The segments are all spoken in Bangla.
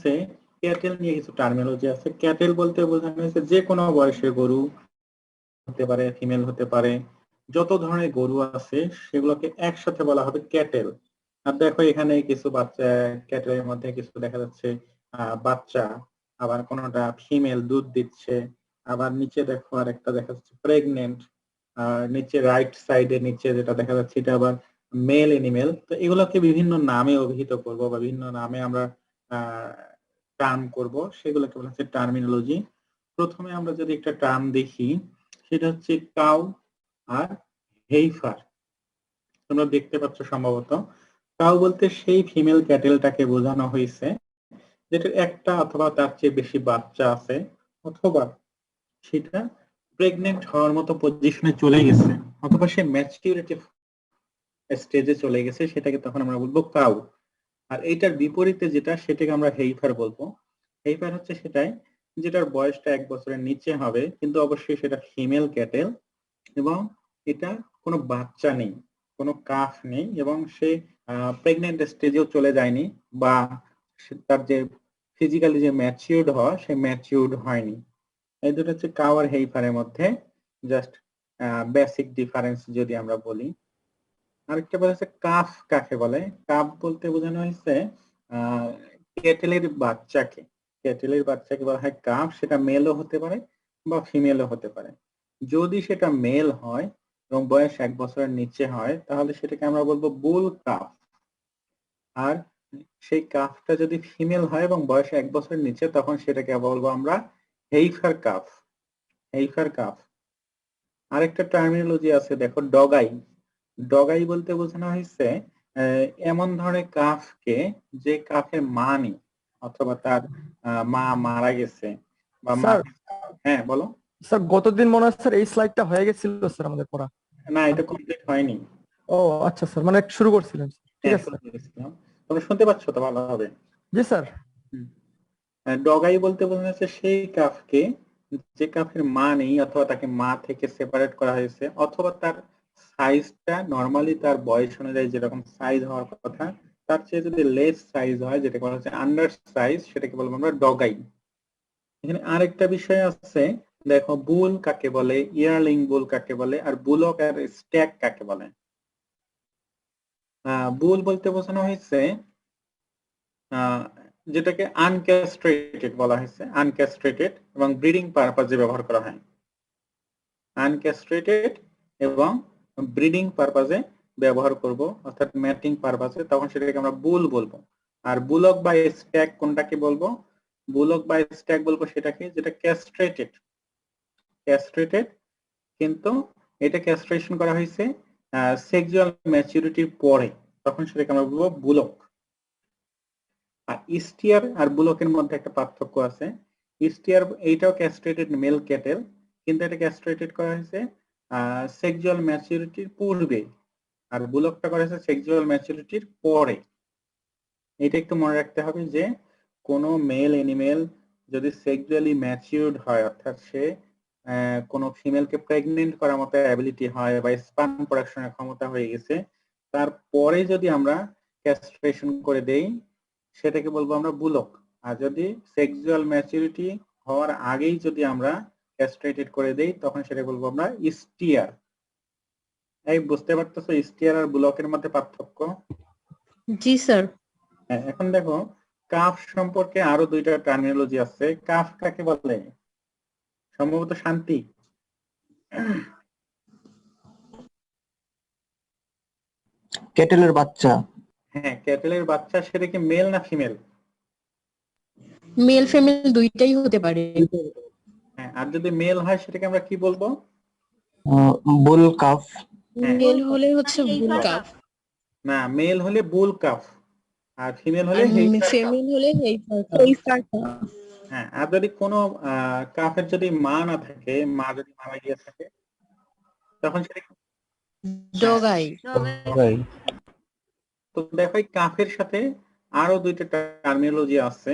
আছে ক্যাটেল নিয়ে কিছু টার্মিনোলজি আছে। ক্যাটেল বলতে বোঝানো হয়েছে যে কোনো বয়সের গরু হতে পারে, ফিমেল হতে পারে, যত ধরনের গরু আছে সেগুলোকে একসাথে বলা হবে ক্যাটেল। আর দেখো এখানে কিছু বাচ্চা, ক্যাটেলের মধ্যে কিছু দেখা যাচ্ছে বাচ্চা, আবার কোনোটা ফিমেল দুধ দিচ্ছে, আবার নিচে দেখো আর একটা দেখা যাচ্ছে প্রেগনেন্ট, আর নিচে রাইট সাইডে নিচে যেটা দেখা যাচ্ছে এটা আবার মেল এনিমেল। তো এগুলোকে বিভিন্ন নামে অভিহিত করব বা বিভিন্ন নামে আমরা টার্ম করব, সেগুলোকে বলা হচ্ছে টার্মিনোলজি। প্রথমে আমরা যদি একটা টার্ম দেখি সেটা হচ্ছে কাউ আর হেইফার। তোমরা দেখতে পাচ্ছ সম্ভবত কাউ বলতে সেই ফিমেল ক্যাটেলটাকে বোঝানো হয়েছে যেটার একটা অথবা তার চেয়ে বেশি বাচ্চা আছে, অথবা সেটা প্রেগনেন্ট হওয়ার মতো পজিশনে চলে গেছে, অথবা সে ম্যাচিউরিটি স্টেজে চলে গেছে, সেটাকে তখন আমরা বলবো কাউ। আর এইটার বিপরীতে যেটা সেটাকে আমরা হেইফার বলবো। হেইফার হচ্ছে সেটাই যেটার বয়সটা 1 বছরের নিচে হবে, কিন্তু অবশ্যই সেটা ফিমেল ক্যাটেল এবং এটা কোনো বাচ্চা নেই, কোনো কাফ নেই, এবং সে প্রেগনেন্ট স্টেজেও চলে যায়নি, বা তার যে ফিজিক্যালি যে ম্যাচিউরড হওয়া সে ম্যাচিউরড হয়নি। এই দুটো হচ্ছে কাউ আর হেইফারের মধ্যে জাস্ট বেসিক ডিফারেন্স যদি আমরা বলি। আরেকটা বলা হচ্ছে কাফ কাকে বলে। কাফ বলতে বোঝানো হয়েছে ক্যাটেলের বাচ্চাকে। ক্যাটেলের বাচ্চাকে বলা হয় কাফ। সেটা মেলও হতে পারে বা ফিমেলও হতে পারে। যদি সেটা মেল হয় এবং বয়স 1 বছরের নিচে হয় তাহলে সেটাকে আমরা বলবো বুল কাফ। আর সেই কাফটা যদি ফিমেল হয় এবং বয়স 1 বছরের নিচে, তখন সেটাকে বলবো আমরা হেইফার কাফ। হেইফার কাফ। আরেকটা টার্মিনোলজি আছে দেখো, ডগাই। ডগাই বলতে বোঝানো হয়েছে এমন ধরনের কাফকে যে কাফের মা নেই, অথবা তার মা মারা গেছে বা মা। স্যার হ্যাঁ বলো। স্যার গতদিন মনে হয় স্যার এই স্লাইডটা হয়ে গেছিল স্যার আমাদের পড়া। না, এটা কমপ্লিট হয়নি। ও আচ্ছা স্যার, মানে শুরু করছিলেন। ঠিক হ্যাঁ, আছে শুরু স্যার। করেছিলাম। তোমরা শুনতে পাচ্ছ তো ভালোভাবে? জি স্যার। ডগাই বলতে বোঝানো হচ্ছে সেই কাফকে যে কাফের মা নেই, অথবা তাকে মা থেকে সেপারেট করা হয়েছে, অথবা তার সাইজটা নরমালি তার বয়স অনুযায়ী যেরকম সাইজ হওয়ার কথা তার চেয়ে যদি লেস সাইজ হয়, যেটাকে বলা হচ্ছে আন্ডার সাইজ, সেটাকে বলবো আমরা ডগাই। এখানে আরেকটা বিষয় আছে দেখো, বুল কাকে বলে, ইয়ারলিং বুল কাকে বলে, আর বুলক আর স্ট্যাক কাকে বলে। বুল বলতে বোঝানো হয়েছে যেটাকে আনক্যাস্ট্রেটেড বলা হয়েছে, আনক্যাস্ট্রেটেড এবং ব্রিডিং পারপাজে ব্যবহার করা হয়। আনক্যাস্ট্রেটেড এবং ব্রিডিং পারপাজে ব্যবহার করব, অর্থাৎ ম্যাটিং পারপাজে, তখন সেটাকে আমরা বুল বলবো। আর বুলক বা স্ট্যাক কোনটাকে বলবো? বুলক বা স্ট্যাক বলবো সেটাকে যেটা ক্যাস্ট্রেটেড। ক্যাস্ট্রেটেড, কিন্তু এটা ক্যাস্ট্রেশন করা হয়েছে সেক্সুয়াল ম্যাচুরিটির পরে, তখন সেটাকে আমরা বলবো বুলক। আর স্টিয়ার আর বুলকের মধ্যে একটা পার্থক্য আছে। স্টিয়ার এইটাও ক্যাস্ট্রেটেড মেল ক্যাটেল, কিন্তু এটা ক্যাস্ট্রেটেড করা হয়েছে সেক্সুয়াল ম্যাচুরিটির পূর্বে, আর বুলকটা করা হয়েছে সেক্সুয়াল ম্যাচুরিটির পরে। এটা একটু মনে রাখতে হবে যে কোনো মেল এনিমেল যদি সেক্সুয়ালি ম্যাচিউরড হয়, অর্থাৎ সে কোনো ফিমেলকে প্রেগনেন্ট করার মতো অ্যাবিলিটি হয় বা স্পার্ম প্রোডাকশনের ক্ষমতা হয়ে গেছে, তারপরে যদি আমরা ক্যাস্ট্রেশন করে দেই সেটাকে বলবো আমরা বুলক। আর যদি সেক্সুয়াল ম্যাচুরিটি হওয়ার আগেই যদি আমরা ক্যাস্ট্রেটেড করে দেই তখন সেটা বলবো আমরা স্টিয়ার। এই বুঝতে পারতেছো স্টিয়ার আর বুলকের মধ্যে পার্থক্য? জি স্যার। হ্যাঁ, এখন দেখো কাফ সম্পর্কে আরো দুইটা টার্মিনোলজি আছে। কাফ কাকে বলে? সম্ভবত শান্তি। ক্যাটেলের বাচ্চা। হ্যাঁ, ক্যাটেলের বাচ্চা। সেটা কি মেল না ফিমেল? মেল ফিমেল দুইটাই হতে পারে। হ্যাঁ, আর যদি মেল হয় সেটাকে আমরা কি বলবো? বুল কাফ। হ্যাঁ। মেল হলে হচ্ছে বুল কাফ, না, মেল হলে বুল কাফ আর ফিমেল হলে আর হেইফার কাফ। ফিমেল হলে হেইফার কাফ। হ্যাঁ, আর যদি কোনো কাফের যদি মা না থাকে, মা যদি মারা গিয়ে থাকে, তখন সেটা ডগাই। তো দেখো এই কাফের সাথে আরো দুইটা টার্মিনোলজি আছে,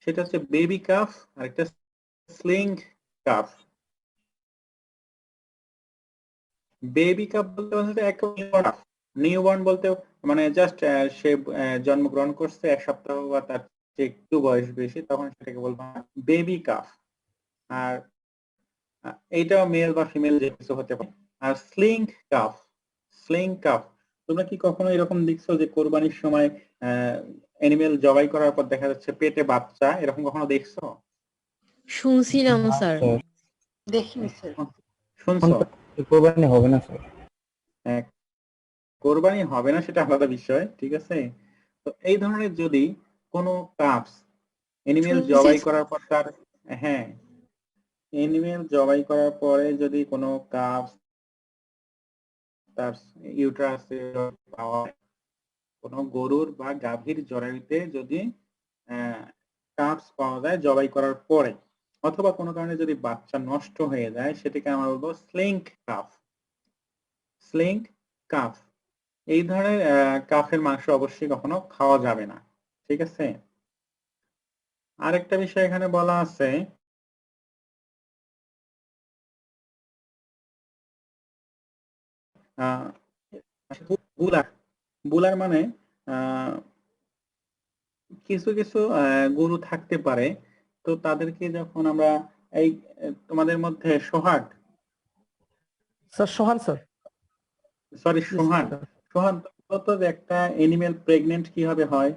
সেটা হচ্ছে বেবি কাফ আর একটা স্লিং কাফ। বেবি কাপ বলতে হচ্ছে নিউবর্ন বলতে মানে জাস্ট সে জন্মগ্রহণ করছে 1 সপ্তাহ বা তার যে একটু বয়স বেশি তখন সেটাকে বলবো বেবি কাফ। আর এইটাও মেল বা ফিমেল যে কিছু হতে পারে। আর স্লিং কাফ, স্লিং কাফ, তোমরা কি কখনো এরকম দেখছো যে কোরবানির সময় অ্যানিমেল জবাই করার পর দেখা যাচ্ছে পেটে বাচ্চা, এরকম কখনো দেখছো? শুনছিলাম স্যার। দেখিনি স্যার। শুনছো? কোরবানি হবে না স্যার। হ্যাঁ, কোরবানি হবে না সেটা আলাদা বিষয়, ঠিক আছে। তো এই ধরনের যদি কোনো কাফস অ্যানিমেল শুনছি জবাই করার পর তার, হ্যাঁ, অ্যানিমেল জবাই করার পরে যদি কোনো কাফস তার ইউটেরাসে পাওয়া যায়, কোনো গরুর বা গাভীর জরায়ুতে যদি কাফস পাওয়া যায় জবাই করার পরে, অথবা কোনো কারণে যদি বাচ্চা নষ্ট হয়ে যায়, সেটাকে আমরা বলবো স্লিং কাফ। স্লিং কাফ, এই ধরনের কাফের মাংস অবশ্যই কখনো খাওয়া যাবে না, ঠিক আছে। আরেকটা বিষয় এখানে বলা আছে, বুলার। বুলার মানে কিছু কিছু গরু থাকতে পারে, তো তাদেরকে যখন আমরা এই তোমাদের মধ্যে সোহাগ, স্যার সোহান স্যার। সরি সোহান, সোহান তো একটা এনিমেল প্রেগনেন্ট কিভাবে হয়?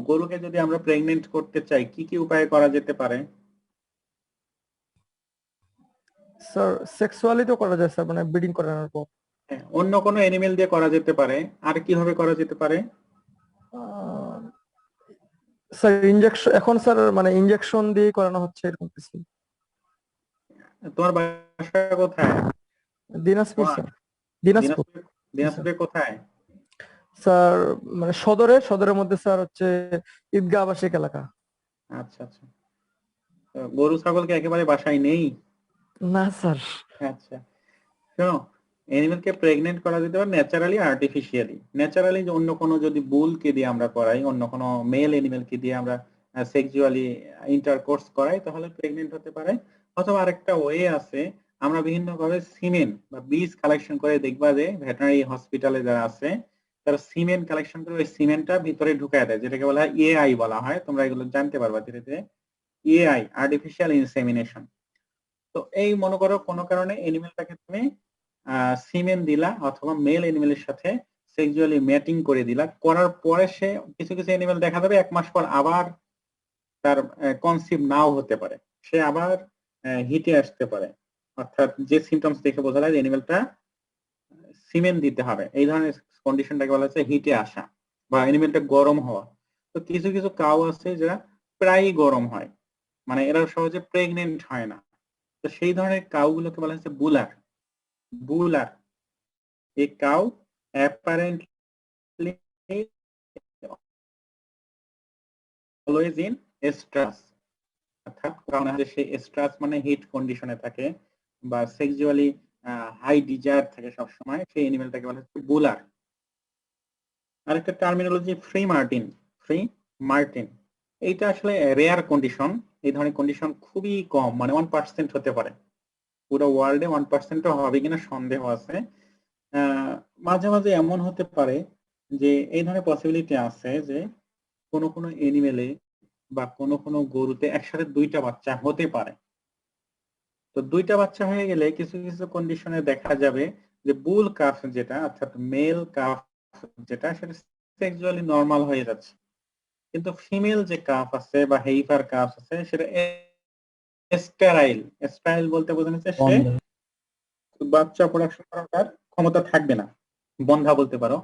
গরুকে যদি আমরা প্রেগনেন্ট করতে চাই কি কি উপায়ে করা যেতে পারে? স্যার সেক্সুয়ালি তো করা যায় স্যার, মানে ব্রিডিং করানোর পর। হ্যাঁ, অন্য কোনো এনিমেল দিয়ে করা যেতে পারে। আর কিভাবে করা যেতে পারে? স্যার ইনজেকশন, এখন স্যার মানে ইনজেকশন দিয়ে করানো হচ্ছে এরকম কিছু। তোমার বাসা কোথায়? দিনাজপুর স্যার। দিনাজপুর দিনাজপুরে কোথায়? স্যার, মানে সদরের মধ্যে স্যার হচ্ছে ঈদগাহ আবাসিক এলাকা। আচ্ছা আচ্ছা, তো গরু ছাগল কি একেবারে বাসায় নেই? না স্যার। আচ্ছা, শোনো, এনিমেলকে প্রেগনেন্ট করা যেতে পারে ন্যাচারালি, আর্টিফিশিয়ালি। ন্যাচারালি অন্য কোনো যদি বুলকে দিয়ে আমরা করাই, অন্য কোনো মেল এনিমেলকে দিয়ে আমরা সেক্সুয়ালি ইন্টারকোর্স করাই, তাহলে প্রেগনেন্ট হতে পারে। অথবা আরেকটা ওয়ে আছে, আমরা বিভিন্ন ভাবে সিমেন বা বীজ কালেকশন করে, দেখবা যে ভেটেরিনারি হসপিটালে যারা আছে তারা সিমেন্ট কালেকশন করে ওই সিমেন্টটা ভিতরে ঢুকায় দেয়, যেটাকে বলা হয় এআই বলা হয়। তোমরা এগুলো জানতে পারবা ধীরে ধীরে, এআই, আর্টিফিশিয়াল ইনসেমিনেশন। তো এই মনে করো কোনো কারণে এনিমেলটাকে তুমি সিমেন দিলা অথবা মেল এনিমেলের সাথে সেক্সুয়ালি ম্যাটিং করে দিলা, করার পরে সে কিছু কিছু এনিমেল দেখা যাবে 1 মাস পর আবার তার কনসিভ নাও হতে পারে, সে আবার হিটে আসতে পারে। অর্থাৎ যে সিমটমস দেখে বোঝা যায় যে এনিমেলটা সিমেন দিতে হবে, এই ধরনের কন্ডিশনটাকে বলা হচ্ছে হিটে আসা বা এনিমেলটা গরম হওয়া। তো কিছু কিছু কাউ আছে যারা প্রায়ই গরম হয়, মানে এরা সহজে প্রেগনেন্ট হয় না। তো সেই ধরনের কাউগুলোকে বলা হচ্ছে বুলার। বুলার, a cow apparently always in estrus, অর্থাৎ কারণ সে এস্ট্রাস মানে হিট কন্ডিশনে থাকে বা সেক্সুয়ালি হাই ডিজায়ার থাকে সব সময়, সেই অ্যানিমেলটাকে বলা হচ্ছে বুলার। আরেকটা terminology free Martin. Free Martin, এইটা আসলে রেয়ার কন্ডিশন। এই ধরনের কন্ডিশন খুবই কম, মানে 1% হতে পারে, পুরো ওয়ার্ল্ডে 1% হবে কিনা সন্দেহ আছে। মাঝে মাঝে এমন হতে পারে যে এই ধরনের পসিবিলিটি আছে যে কোনো কোনো এনিমেলে বা কোনো কোনো গরুতে একসাথে 2টা বাচ্চা হতে পারে। তো 2টা বাচ্চা হয়ে গেলে কিছু কিছু কন্ডিশনে দেখা যাবে যে বুল কাফ যেটা, অর্থাৎ মেল কাফ যেটা, সেটা সেক্সুয়ালি নরমাল হয়ে যাচ্ছে, কিন্তু ফিমেল যে কাফ আছে বা হেইফার কাফ আছে সেটা স্টেরাইল। স্টেরাইল বলতে বোঝানো হচ্ছে সে বাচ্চা প্রোডাকশন করার তার ক্ষমতা থাকবে না, বন্ধা বলতে পারো।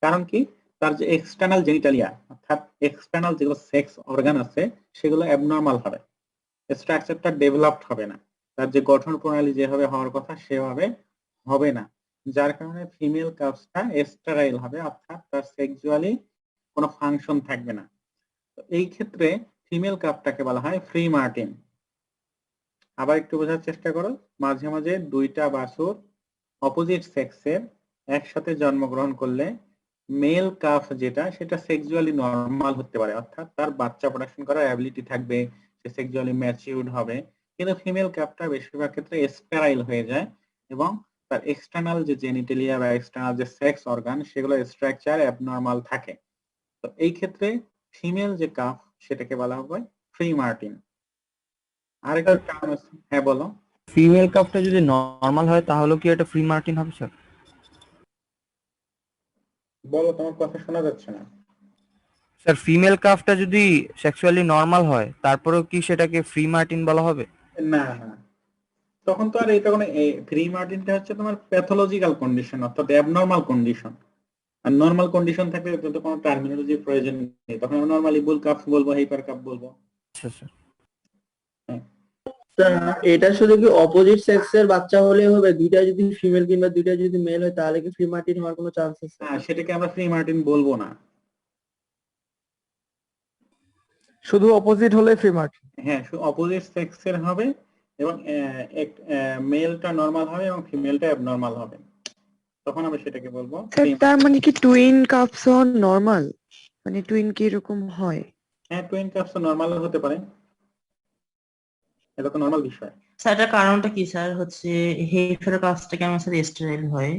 কারণ কি, তার যে এক্সটার্নাল জেনিটালিয়া অর্থাৎ এক্সটার্নাল যেগুলো সেক্স অর্গান আছে সেগুলো অ্যাবনর্মাল হবে, স্ট্রাকচারটা ডেভেলপড হবে না, তার যে গঠন প্রণালী যেভাবে হওয়ার কথা সেভাবে হবে না, যার কারণে ফিমেল কাপসটা স্টেরাইল হবে, অর্থাৎ তার সেক্সুয়ালি কোনো ফাংশন থাকবে না। তো এই ক্ষেত্রে ফিমেল কাপটাকে বলা হয় ফ্রি মার্টিন। আবার একটু বোঝার চেষ্টা করো, মাঝে মাঝে 2টা বাছুর অপোজিট সেক্সের একসাথে জন্মগ্রহণ করলে মেল কাফ যেটা সেটা সেক্সুয়ালি নরমাল হতে পারে, অর্থাৎ তার বাচ্চা প্রোডাকশন করার অ্যাবিলিটি থাকবে, সে সেক্সুয়ালি ম্যাচিউরড হবে। কিন্তু ফিমেল কাফটা বেশিরভাগ ক্ষেত্রে স্টেরাইল হয়ে যায় এবং তার এক্সটার্নাল যে জেনিটালিয়া বা এক্সটার্নাল যে সেক্স অর্গান সেগুলো স্ট্রাকচার অ্যাবনর্মাল থাকে। তো এই ক্ষেত্রে ফিমেল যে কাফ সেটাকে বলা হবে ফ্রি মার্টিন। আরেকটা টার্ম আছে, হ্যাঁ বলো। ফিমেল কাপটা যদি নর্মাল হয় তাহলে কি এটা ফ্রি মার্টিন হবে স্যার? বলো, তোমার কথা শোনা যাচ্ছে না। স্যার ফিমেল কাপটা যদি সেক্সুয়ালি নর্মাল হয় তারপরেও কি সেটাকে ফ্রি মার্টিন বলা হবে? না না, তখন তো আর এটা কোনো ফ্রি মার্টিনটা হচ্ছে তোমার প্যাথোলজিক্যাল কন্ডিশন, অর্থাৎ অ্যাবনর্মাল কন্ডিশন। আর নর্মাল কন্ডিশন থাকলে তো কোনো টার্মিনোলজির প্রয়োজন নেই, তখন আমরা নর্মালি বুল কাপ বলবো, হাইপার কাপ বলবো। আচ্ছা স্যার। এটা শুধু কি অপোজিট সেক্সের বাচ্চা হলে হবে? দুইটা যদি ফিমেল কিংবা দুইটা যদি মেল হয় তাহলে কি ফ্রি মার্টিন হওয়ার কোনো চান্স আছে? হ্যাঁ, সেটাকে আমরা ফ্রি মার্টিন বলবো না। শুধু অপোজিট হলে ফ্রি মার্টিন। হ্যাঁ, অপোজিট সেক্সের হবে এবং মেলটা নর্মাল হবে এবং ফিমেলটা অ্যাবনর্মাল হবে, তখন আমরা সেটাকে বলবো স্যার তার মানে কি টুইন কাপস নরমাল, মানে টুইন কি এরকম হয়? হ্যাঁ, টুইন কাপস নর্মাল হতে পারে, এটা তো নর্মাল বিষয়। স্যার এটার কারণটা কি স্যার? হচ্ছে হেইফার কাজটা কেমন স্যার স্টেরাইল হয়?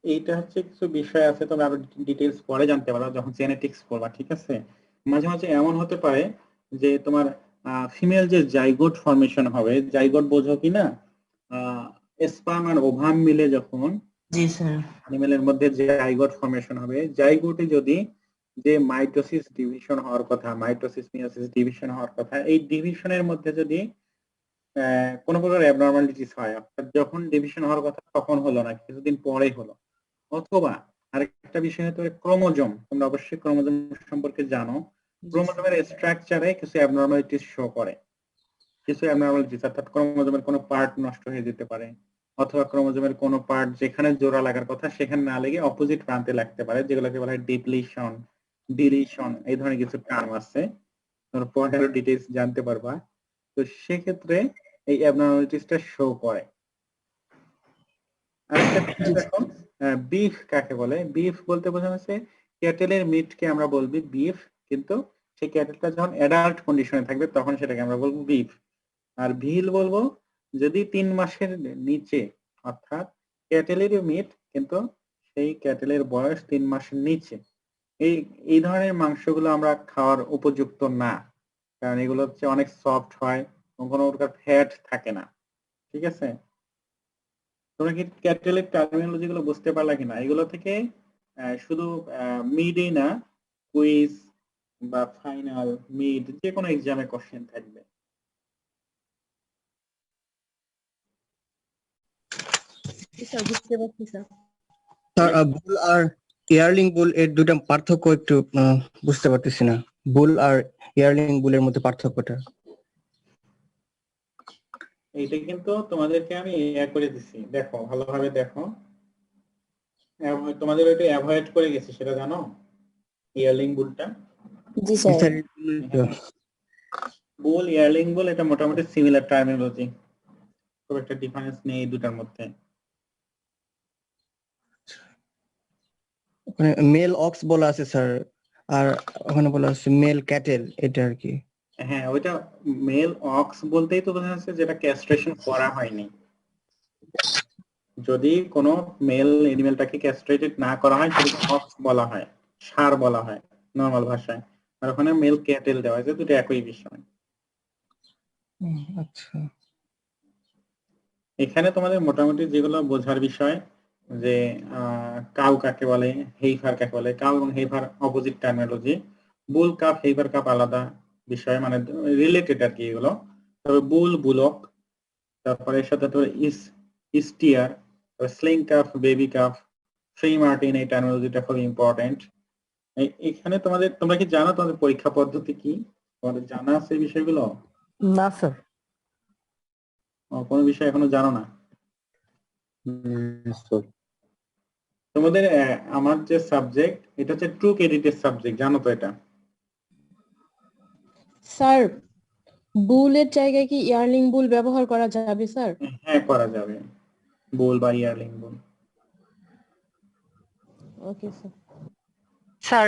এইটা হচ্ছে কিছু বিষয় আছে, তবে আরো ডিটেইলস পরে জানতে পারো যখন জেনেটিক্স পড়বা, ঠিক আছে। মাঝে মাঝে এমন হতে পারে যে তোমার ফিমেল যে জাইগোট ফর্মেশন হবে, জাইগোট বোঝো কি না? স্পার্ম আর ওভাম মিলে যখন জি স্যার। অ্যানিমেলের মধ্যে যে জাইগোট ফর্মেশন হবে, জাইগোটে যদি যে মাইটোসিস ডিভিশন হওয়ার কথা, মাইটোসিস মিয়োসিস ডিভিশন হওয়ার কথা, এই ডিভিশনের মধ্যে যদি কোনো প্রকার অ্যাবনর্মালিটিস হয়, অর্থাৎ যখন ডিভিশন হওয়ার কথা তখন হলো না, কিছুদিন পরেই হলো, অথবা আরেকটা বিষয় হতে পারে ক্রোমোজোম। তোমরা অবশ্যই ক্রোমোজোম সম্পর্কে জানো। ক্রোমোজোমের স্ট্রাকচারে কিছু অ্যাবনর্মালিটিস শো করে, কিছু অ্যাবনর্মালিটিস, অর্থাৎ ক্রোমোজোমের কোনো পার্ট নষ্ট হয়ে যেতে পারে, অথবা ক্রোমোজোমের কোনো পার্ট যেখানে জোড়া লাগার কথা সেখানে না লেগে অপোজিট প্রান্তে লাগতে পারে, যেগুলোকে বলা হয় ডিপ্লিশন, ডিলিশন, এই ধরনের কিছু টার্ম আছে, তোমরা পরে আরো ডিটেইলস জানতে পারবা। তো সেক্ষেত্রে এই অ্যাবনর্মালিটিসটা শো করে। আরেকটা বিষয় দেখো, বিফ কাকে বলে? বিফ বলতে বোঝানো হচ্ছে ক্যাটেলের মিটকে আমরা বলবি বিফ, কিন্তু সেই ক্যাটেলটা যখন অ্যাডাল্ট কন্ডিশনে থাকবে তখন সেটাকে আমরা বলবো বিফ। আর ভিল বলবো যদি 3 মাসের নিচে, অর্থাৎ ক্যাটেলেরই মিট কিন্তু সেই ক্যাটেলের বয়স 3 মাসের নিচে। এই ধরনের মাংসগুলো আমরা খাওয়ার উপযুক্ত না, কারণ এগুলো হচ্ছে অনেক সফট হয় এবং কোনো প্রকার ফ্যাট থাকে না, ঠিক আছে। তোমরা কি ক্যাটেলের টার্মিনোলজি গুলো বুঝতে পারলা কিনা? এগুলো থেকে শুধু মিডই না, কুইজ বা ফাইনাল, মিড, যে কোনো এক্সামে কোশ্চেন থাকবে। স্যার বুঝতে পারছি স্যার। স্যার বুল আর ইয়ারলিং বুল এর দুটো পার্থক্য একটু বুঝতে পারতেছি না। বুল আর ইয়ারলিং বুলের মধ্যে পার্থক্যটা এইটা কিন্তু তোমাদেরকে আমি করে দিছি, দেখো ভালোভাবে দেখো। তোমাদের ওইটা অ্যাভয়েড করে গেছি, সেটা জানো? ইয়ারলিং বুলটা, জি স্যার। বুল ইয়ারলিং বুল এটা মোটামুটি সিমিলার টার্মিনোলজি, খুব একটা ডিফারেন্স নেই এই দুটার মধ্যে। ওখানে মেল অক্স বলা আছে স্যার, আর ওখানে বলা আছে মেল ক্যাটেল, এটা আর কি। হ্যাঁ, ওইটা মেল অক্স বলতেই তো বোঝা যাচ্ছে যেটা ক্যাস্ট্রেশন করা হয়নি। যদি কোনো মেল এনিমেলটাকে ক্যাস্ট্রেটেড না করা হয় সেটাকে অক্স বলা হয়, ষাঁড় বলা হয় নরমাল ভাষায়। আর ওখানে মেল ক্যাটেল দেওয়া হয়েছে, দুটো একই বিষয়। আচ্ছা, এখানে তোমাদের মোটামুটি যেগুলো বোঝার বিষয়, যে কাউ কাকে বলে, হেইফার কাকে বলে। কাউ এবং হেইফার অপোজিট টার্মিনোলজি। বুল কাপ হেইফার কাপ আলাদা বিষয়, মানে রিলেটেড আর কি এগুলো। তবে বুল বুলক, তারপরে এর সাথে তো stair, sling calf, baby calf, free Martin, এই টার্মিনোলজিটা খুব ইম্পর্টেন্ট। এখানে তোমরা কি জানো তোমাদের পরীক্ষা পদ্ধতি কি? তোমাদের জানা আছে এই বিষয়গুলো? না স্যার। কোনো বিষয় এখনো জানো না? তোমাদের আমার যে সাবজেক্ট, এটা হচ্ছে ট্রু ক্রেডিটের সাবজেক্ট, জানো তো এটা? স্যার বুলের জায়গায় কি ইয়ারলিং বুল ব্যবহার করা যাবে স্যার? হ্যাঁ, করা যাবে, বুল বা ইয়ারলিং বুল। Okay sir. স্যার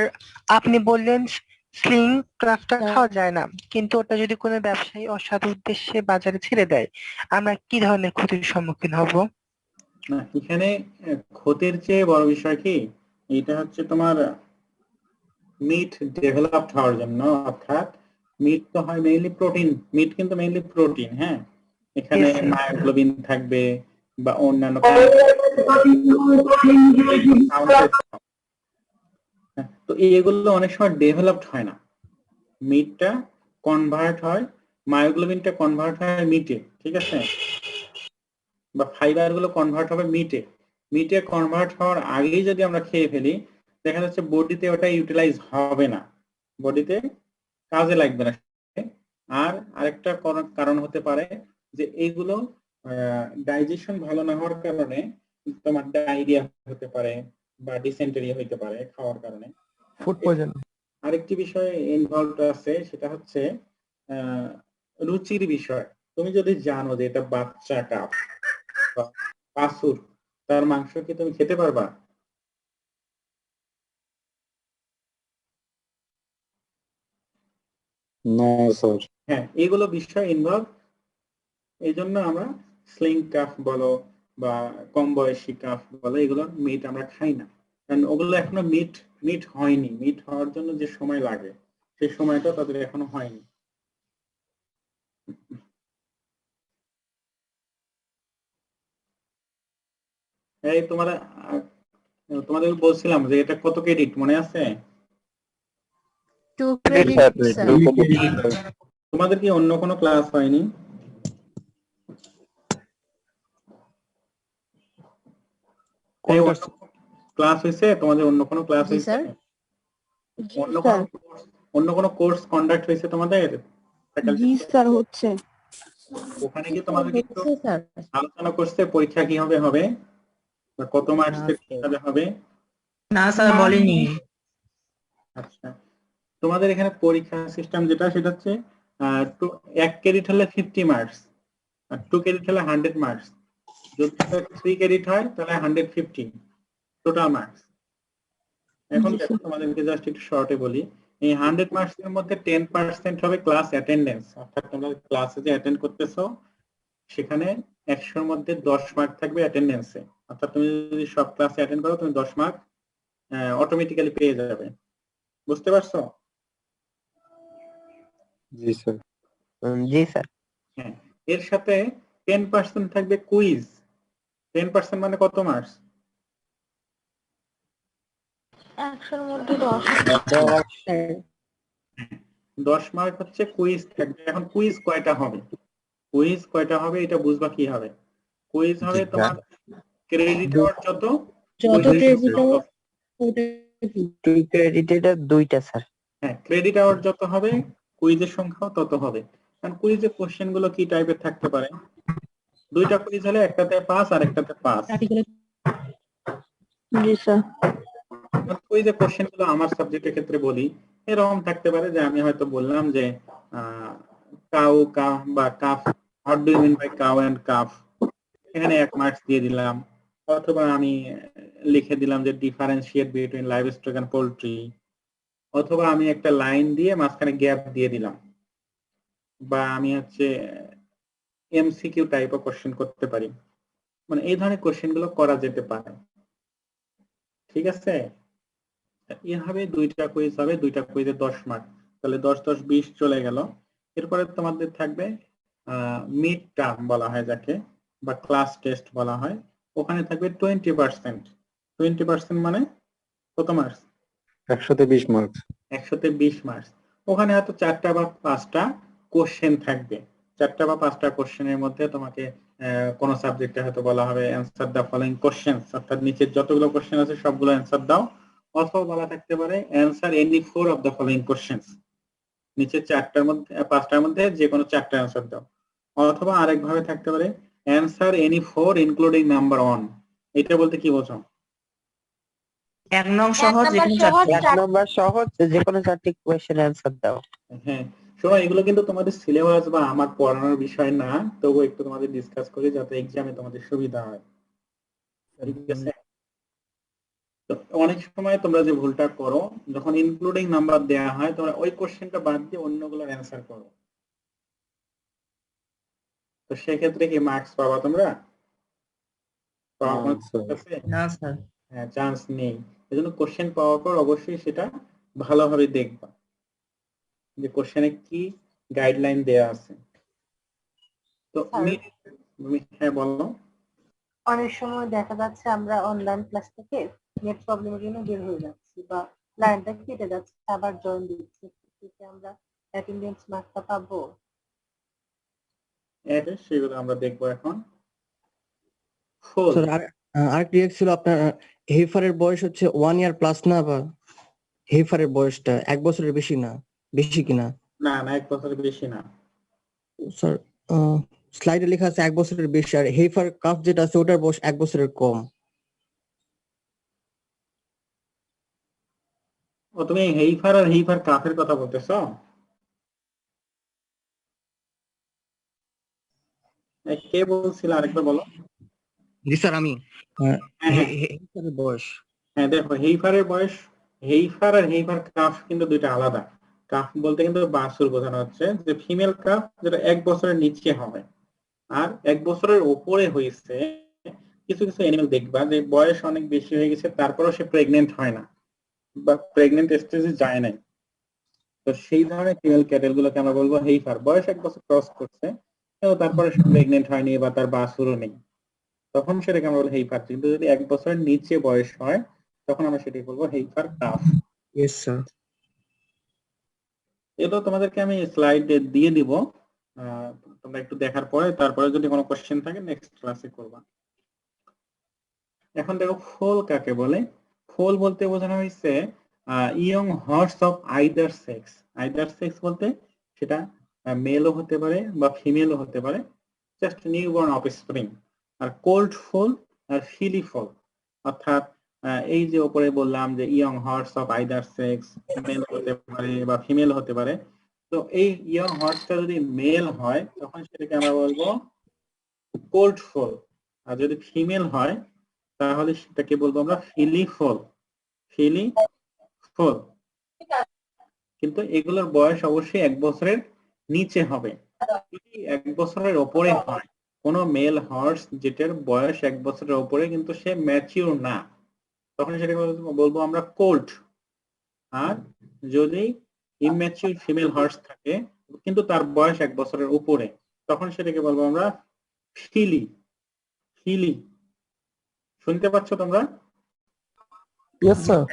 আপনি বললেন স্লিং ক্রাফটটা স্যার। খাওয়া যায় না, কিন্তু ওটা যদি কোনো ব্যবসায়ী অসাধু উদ্দেশ্যে বাজারে ছেড়ে দেয় আমরা কি ধরনের ক্ষতির সম্মুখীন হব? না, এখানে ক্ষতির চেয়ে বড় বিষয় কি, এটা হচ্ছে তোমার মিট ডেভেলপড হওয়ার জন্য, অর্থাৎ মিট তো হয় মেইনলি প্রোটিন, মিট কিন্তু মেইনলি প্রোটিন, হ্যাঁ, এখানে Yes, sir. মায়োগ্লোবিন থাকবে বা অন্যান্য তো এগুলো অনেক সময় ডেভেলপড হয় না, মিটটা কনভার্ট হয়, মায়োগ্লোবিনটা কনভার্ট হয় মিটে, ঠিক আছে, বা ফাইবার গুলো কনভার্ট হবে মিটে, মিটে কনভার্ট হওয়ার আগেই যদি আমরা খেয়ে ফেলি দেখা যাচ্ছে বডিতে ওটা ইউটিলাইজ হবে না, বডিতে কাজে লাগবে না। আর আরেকটা কারণ হতে পারে যে এইগুলো ডাইজেশন ভালো না হওয়ার কারণে তোমার ডায়রিয়া হতে পারে বা ডিসেন্টারি হতে পারে খাওয়ার কারণে। Food poison. আরেকটি বিষয় ইনভলভ আছে, সেটা হচ্ছে রুচির বিষয়। তুমি যদি জানো যে এটা বাচ্চা কাপ বা বাছুর, তার মাংস কি তুমি খেতে পারবা? না স্যার। হ্যাঁ, এগুলো বিষয় ইনভলভ, এই জন্য আমরা স্লিং কাফ বলো বা কম বয়সী কাফ বলো, এগুলো মিট আমরা খাই না, কারণ ওগুলো এখনো মিট হয়নি, মিট হওয়ার জন্য যে সময় লাগে সেই সময়টা তাদের এখনো হয়নি। এই তোমাদের বলছিলাম যে এটা কত ক্রেডিট মনে আছে? 2 credit, sir. তোমাদের কি অন্য কোনো ক্লাস হয়নি? ক্লাস হয়েছে তোমাদের? অন্য কোনো ক্লাস জি, হয়েছে? স্যার। অন্য কোনো কোর্স কন্ডাক্ট হয়েছে তোমাদের? জি স্যার হচ্ছে। ওখানে কি তোমাদের একটু হচ্ছে, স্যার। আলোচনা করছে পরীক্ষা কিভাবে হবে বা কত মার্কসের কিভাবে হবে? না স্যার বলেনি। আচ্ছা, তোমাদের এখানে পরীক্ষা সিস্টেম যেটা সেটা হচ্ছে 1 ক্রেডিট হলে 50 মার্কস আর 2 ক্রেডিট হলে 100 মার্কস, যদি 3 ক্রেডিট হয় তাহলে 150 টোটাল মার্কস। এখন দেখো তোমাদেরকে জাস্ট একটু শর্টে বলি, এই 100 মার্কস এর মধ্যে 10% হবে ক্লাস অ্যাটেন্ডেন্স, অর্থাৎ তোমরা ক্লাসে যে অ্যাটেন্ড করতেছো সেখানে 100 এর মধ্যে 10 মার্ক থাকবে অ্যাটেন্ডেন্সে, অর্থাৎ তুমি যদি সব ক্লাসে অ্যাটেন্ড করো তুমি 10 মার্ক অটোমেটিক্যালি পেয়ে যাবে। বুঝতে পারছো? জি স্যার। জি স্যার। হ্যাঁ, এর সাথে 10% থাকবে কুইজ। 10% মানে কত মার্কস? 100-এর মধ্যে 10। 10 মার্ক হচ্ছে কুইজ থাকবে। এখন কুইজ কয়টা হবে? কুইজ কয়টা হবে এটা বুঝবা কি হবে? কুইজ হবে তোমার ক্রেডিট আওয়ার যত, যত ক্রেডিট টু ক্রেডিটেড 2টা স্যার। হ্যাঁ, ক্রেডিট আওয়ার যত হবে কুইজের সংখ্যাও তত হবে। কারণ কুইজের কোশ্চেন গুলো কি টাইপের থাকতে পারে? 2টা কুইজ হলে একটাতে পাস আর একটাতে পাস। জি স্যার। কুইজের কোশ্চেন গুলো আমার সাবজেক্টের ক্ষেত্রে বলি এরকম থাকতে পারে যে আমি হয়তো বললাম যে কাউ কাফ বা calf, what do you mean by cow and calf, এখানে 1 মার্কস দিয়ে দিলাম। অথবা আমি লিখে দিলাম যে differentiate between livestock and poultry, অথবা আমি একটা লাইন দিয়ে মাঝখানে গ্যাপ দিয়ে দিলাম, বা আমি হচ্ছে এমসিকিউ টাইপ অফ কোশ্চেন করতে পারি। মানে এই ধরনের কোশ্চেন গুলো করা যেতে পারে, ঠিক আছে? এভাবে 2টা কুইজ হবে, 2টা কুইজে 10 মার্ক, তাহলে 10 10 20 চলে গেল। এরপরে তোমাদের থাকবে মিড টার্ম বলা হয় যাকে, বা ক্লাস টেস্ট বলা হয়, ওখানে থাকবে 20%। 20% মানে কত মার্কস? 100তে 20 মার্কস। 100তে 20 মার্কস। ওখানে হয়তো 4টা বা 5টা কোশ্চেন থাকবে, 4টা বা 5টা কোশ্চেনের মধ্যে তোমাকে কোন সাবজেক্টে হয়তো বলা হবে অ্যানসার দ্য ফলোইং কোশ্চেনস, অর্থাৎ নিচের যতগুলো কোশ্চেন আছে সবগুলো অ্যানসার দাও, অথবা বলা থাকতে পারে answer any 4 of the following questions, নিচের 4টার মধ্যে 5টার মধ্যে যে কোনো 4টা অ্যানসার দাও, অথবা আরেক ভাবে থাকতে পারে অ্যানসার এনি 4 ইনক্লুডিং নাম্বার 1। এটা বলতে কি বোঝো? 1 নং সহ যে কোনো 4টি। 1 নাম্বার সহ যে কোনো 4টি কোশ্চেন অ্যানসার দাও। হ্যাঁ, শোনো, এগুলো কিন্তু তোমাদের সিলেবাস বা আমার পড়ানোর বিষয় না, তবু একটু তোমাদের ডিসকাস করি যাতে এক্সামে তোমাদের সুবিধা হয়, ঠিক আছে? তো অনেক সময় তোমরা যে ভুলটা করো, যখন ইনক্লুডিং নাম্বার দেয়া হয় তোমরা ওই কোশ্চেনটা বাদ দিয়ে অন্যগুলোর অ্যানসার করো, তো সেক্ষেত্রে কি মার্কস পাবা তোমরা? পাওয়ার কোনো চান্স আছে? না স্যার। হ্যাঁ, চান্স নেই। এজন্য কোশ্চেন পাওয়ার পর অবশ্যই সেটা ভালোভাবে দেখবা যে কোশ্চেনে কি গাইডলাইন দেয়া আছে। তো হ্যাঁ বলো। অনেক সময় দেখা যাচ্ছে আমরা অনলাইন ক্লাস থেকে নেট প্রবলেমের জন্য বের হয়ে যাচ্ছি বা লাইনটা কেটে যাচ্ছে, আবার জয়েন দিচ্ছি, সেক্ষেত্রে আমরা অ্যাটেন্ডেন্স মার্কটা পাবো? সেগুলো আমরা দেখবো এখন। ফুল স্যার আরেকটি ছিল আপনার হেফারের বয়স হচ্ছে 1 ইয়ার প্লাস না, বা হেফারের বয়সটা 1 বছরের বেশি না, বেশি কিনা? না না 1 বছরের বেশি না। স্যার স্লাইডে লেখা আছে 1 বছরের বেশি, আর হেফার কাফ যেটা আছে ওটার বয়স 1 বছরের কম। ও তুমি হেইফার আর হেইফার কাফের কথা বলতেছো? কে বলছিল আরেকবার বলো। জি স্যার আমি হ্যাঁ, হ্যাঁ। হেফারের বয়স। হ্যাঁ দেখো, হেইফারের বয়স, হেইফার আর হেইফার কাফ কিন্তু দুইটা আলাদা। কাফ বলতে কিন্তু বাছুর বোঝানো হচ্ছে, যে ফিমেল কাফ যেটা 1 বছরের নিচে হবে, আর 1 বছরের উপরে হয়েছে। কিছু কিছু অ্যানিমেল দেখবা যে বয়স অনেক বেশি হয়ে গেছে তারপরেও সে প্রেগনেন্ট হয় না বা প্রেগনেন্ট স্টেজে যায় নাই, তো সেই ধরনের ফিমেল ক্যাটেল গুলোকে আমরা বলবো হেইফার। বয়স 1 বছর ক্রস করছে কিন্তু তারপরে সে প্রেগনেন্ট হয়নি বা তার বাছুরও নেই, তখন সেটাকে আমরা বলবো হেইফার। কিন্তু যদি 1 বছরের নিচে বয়স হয় তখন আমরা সেটাকে বলবো হেইফার কাফ। Yes sir. এটা তোমাদেরকে আমি স্লাইড দিয়ে দিব, তোমরা একটু দেখার পরে তারপরে যদি কোনো কোশ্চেন থাকে নেক্সট ক্লাসে করবা। এখন দেখো ফোল কাকে বলে। ফোল বলতে বোঝানো হয়েছে young horse of either sex. Either sex বলতে সেটা মেলও হতে পারে বা ফিমেলও হতে পারে, জাস্ট নিউবর্ন অফস্প্রিং। আর কোল্ড ফোল আর ফিলি ফোল, অর্থাৎ এই যে উপরে বললাম যে young horse of either sex, male হতে পারে বা ফিমেল হতে পারে। তো এই ইয়ং হর্সটা যদি মেল হয় তখন সেটাকে আমরা বলবো কোল্ড ফোল, আর যদি ফিমেল হয় তাহলে সেটাকে বলবো আমরা ফিলি ফোল। ফিলি ফোল। কিন্তু এগুলোর বয়স অবশ্যই 1 বছরের নিচে হবে। যদি 1 বছরের ওপরে হয়, কোন মেল হর্স যেটার বয়স 1 বছরের ওপরে কিন্তু সে ম্যাচিউর না, তখন সেটাকে বলবো আমরা কোল্ট। আর যদি ইম্যাচিউর ফিমেল হর্স থাকে কিন্তু তার বয়স 1 বছরের উপরে, তখন সেটাকে বলবো আমরা ফিলি। ফিলি। শুনতে পাচ্ছ তোমরা? Yes sir.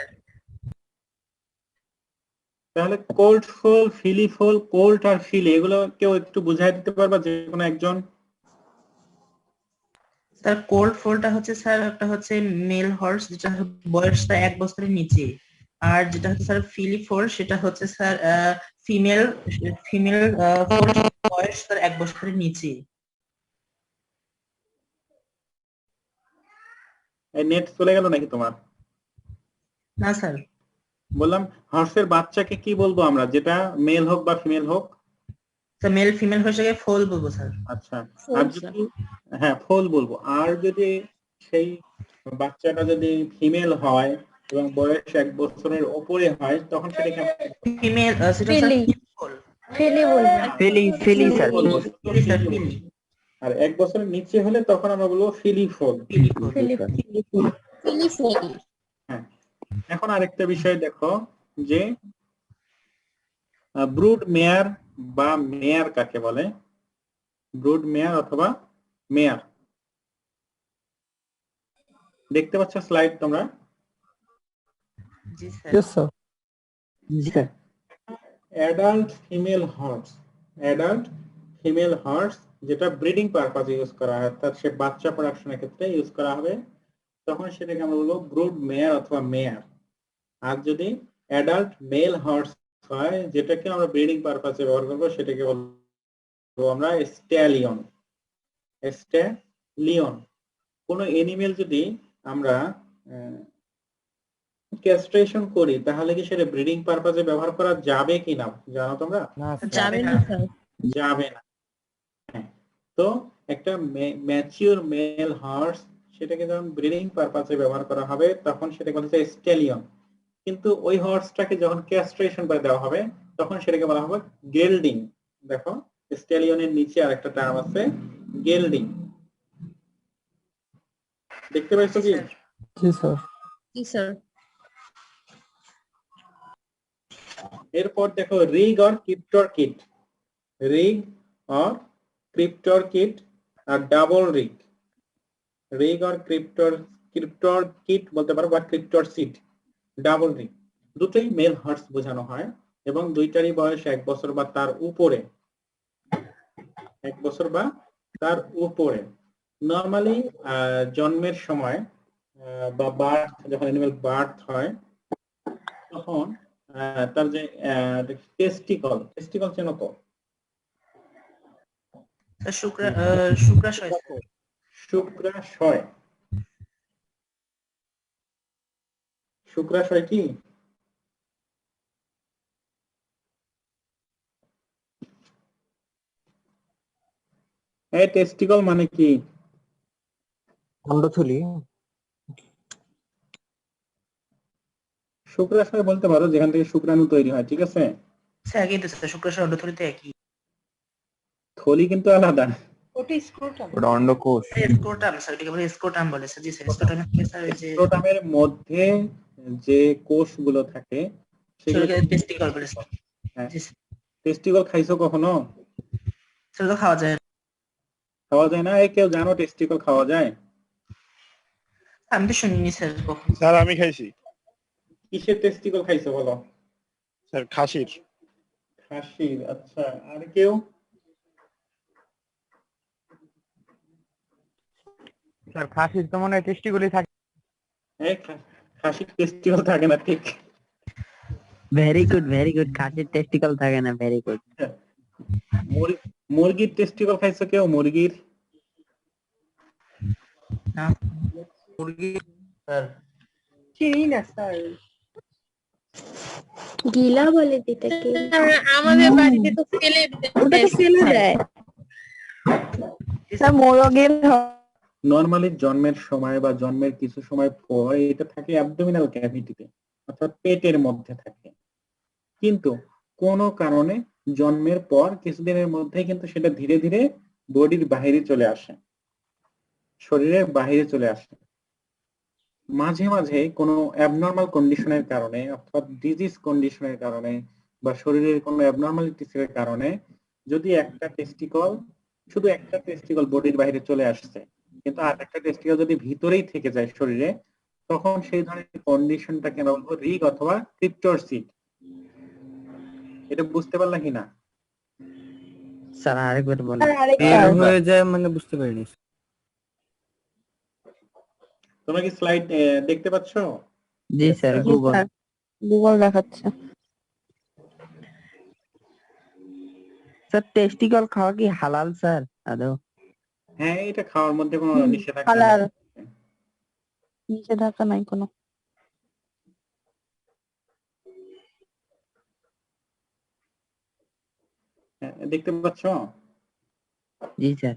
তাহলে কোল্ড ফোল, ফিলি ফোল, কোল্ট আর ফিলি, এগুলো কেউ একটু বুঝাই দিতে পারবা যে কোনো একজন? স্যার কোল্ড ফোলটা হচ্ছে স্যার একটা হচ্ছে মেল হর্স যেটা বয়সটা 1 বছরের নিচে, আর যেটা হচ্ছে স্যার ফিলি ফোল সেটা হচ্ছে স্যার ফিমেল ফিমেল বয়স স্যার 1 বছরের নিচে। নেট চলে গেল নাকি তোমার? না স্যার। বললাম হর্সের বাচ্চাকে কি বলবো আমরা, যেটা মেল হোক বা ফিমেল হোক? স্যার মেল ফিমেল হর্সকে ফোল বলবো স্যার। আচ্ছা, আর যদি হ্যাঁ ফোল বলবো, আর যদি সেই বাচ্চাটা যদি ফিমেল হয় এবং বয়স 1 বছরের উপরে হয় তখন সেটাকে ফিমেল সেটা স্যার ফোল। ফেলে বলবো। ফেলি স্যার। আর 1 বছরের নিচে হলে তখন আমরা বলবো ফিলি ফোল। হ্যাঁ। এখন আরেকটা বিষয় দেখো যে ব্রুড মেয়ার বা মেয়ার কাকে বলে। ব্রুড মেয়ার অথবা মেয়ার, দেখতে পাচ্ছ স্লাইড তোমরা? জি স্যার। Yes sir. জি sir. Adult female horse, adult female horse যেটা ব্রিডিং পারপাজে ইউজ করা হয়, অর্থাৎ সে বাচ্চা প্রোডাকশনের ক্ষেত্রে ইউজ করা হবে, তখন সেটাকে আমরা বলবো ব্রুড মেয়ার অথবা মেয়ার। আর যদি অ্যাডাল্ট মেল হর্স হয় যেটাকে আমরা ব্রিডিং পারপাজে ব্যবহার করবো, সেটাকে বলবো আমরা স্ট্যালিয়ন। স্ট্যালিয়ন। কোন এনিমেল যদি আমরা ক্যাস্ট্রেশন করি তাহলে কি সেটা ব্রিডিং পারপাজে ব্যবহার করা যাবে কিনা জানো তোমরা? না যাবে না স্যার। যাবে না। তো একটা ম্যাচিউর মেল হর্স সেটাকে যখন ব্রিডিং পারপাসে ব্যবহার করা হবে তখন সেটাকে বলা হয় স্ট্যালিয়ন। কিন্তু ওই হর্সটাকে যখন ক্যাস্ট্রেশন করে দেওয়া হবে তখন সেটাকে বলা হবে গেল্ডিং। দেখো স্ট্যালিয়নের নিচে আরেকটা টার্ম আছে গেল্ডিং, দেখতে পাইছো কি? জি স্যার। জি স্যার। এরপর দেখো rig or cryptorchid, rig or cryptorchid আর double rig. Rig or cryptorchid বলতে পারো বা ক্রিপ্টরসিট, ডাবল রিগ, দুটোই মেল হর্স বোঝানো হয় এবং দুইটারই বয়স 1 বছর বা তার উপরে, 1 বছর বা তার উপরে। নরমালি জন্মের সময় বা বার্থ, যখন অ্যানিমাল বার্থ হয় তখন তার যে টেস্টিকল, টেস্টিকল চেনো তো? শুক্রাশয়। শুক্রাশয়, শুক্রাশয় কি? এই টেস্টিকল মানে কি? অন্ডথলি। শুক্রাশয় বলতে পারো যেখান থেকে শুক্রাণু তৈরি হয়, ঠিক আছে? স্যার একই তো স্যার, শুক্রাশয় অন্ডথলিতে একই। থলি কিন্তু আলাদা। ওটা স্ক্রোটাম। ওটা অন্ডকোষ। স্ক্রোটাম স্যার, এটাকে বলে স্ক্রোটাম বলে স্যার। জি স্যার, স্ক্রোটাম স্যার ওই যে স্ক্রোটামের মধ্যে যে কোষগুলো থাকে সেগুলো সেটাকে টেস্টিকল বলে স্যার। হ্যাঁ। জি স্যার। টেস্টিকল খাইছো কখনো? সেটা তো খাওয়া যায় না। খাওয়া যায় না? এই কেউ জানো টেস্টিকল খাওয়া যায়? আমি তো শুনিনি স্যার কখন। স্যার আমি খাইছি কিসের টেস্টিকল খাইছো বলো? স্যার, খাসির। খাসির, আচ্ছা। আর কেউ? স্যার খাসির তো মনে হয় টেস্টিগুলি থাকে। এই খাসির টেস্টিকল থাকে না, ঠিক? ভেরি গুড, খাসির টেস্টিকল থাকে না, ভেরি গুড। মুরগির টেস্টিকল খাইছো কেউ? মুরগির? না মুরগি স্যার চিনি না স্যার। গিলা বলে যেটাকে। আমাদের বাড়িতে তো ফেলে ওটা তো ফেলে দেয়। স্যার মোরগের নরমালি জন্মের সময় বা জন্মের কিছু সময় পর এটা থাকে অ্যাবডোমিনাল ক্যাভিটিতে, অর্থাৎ পেটের মধ্যে থাকে। কিন্তু কোনো কারণে জন্মের পর কিছুদিনের মধ্যে কিন্তু সেটা ধীরে ধীরে বডির বাইরে চলে আসে, শরীরের বাইরে চলে আসে। মাঝে মাঝে কোনো অ্যাবনর্মাল কন্ডিশনের কারণে অথবা ডিজিজ কন্ডিশনের কারণে বা শরীরের কোনো অ্যাবনর্মালিটিসের কারণে যদি একটা টেস্টিকল, শুধু একটা টেস্টিকল বডির বাইরে চলে আসছে কিন্তু আর একটা টেস্টিকল যদি ভিতরেই থেকে যায় শরীরে, তখন সেই ধরনের কন্ডিশনটাকে আমরা বলবো রিগ অথবা ক্রিপ্টরসিট। এটা বুঝতে পারলা কিনা? স্যার আরেকবার বলেন। বের হয়ে যায় মানে বুঝতে পারিনি। তোমরা কি স্লাইড দেখতে পাচ্ছ? জি স্যার, গুগল। গুগল দেখাচ্ছে। স্যার টেস্টিকল খাওয়া কি হালাল স্যার আদৌ? হ্যাঁ, এটা খাওয়ার মধ্যে কোনো নিষেধাজ্ঞা হালাল। নেই। নিষেধাজ্ঞা নাই কোনো। দেখতে পাচ্ছ? জি স্যার।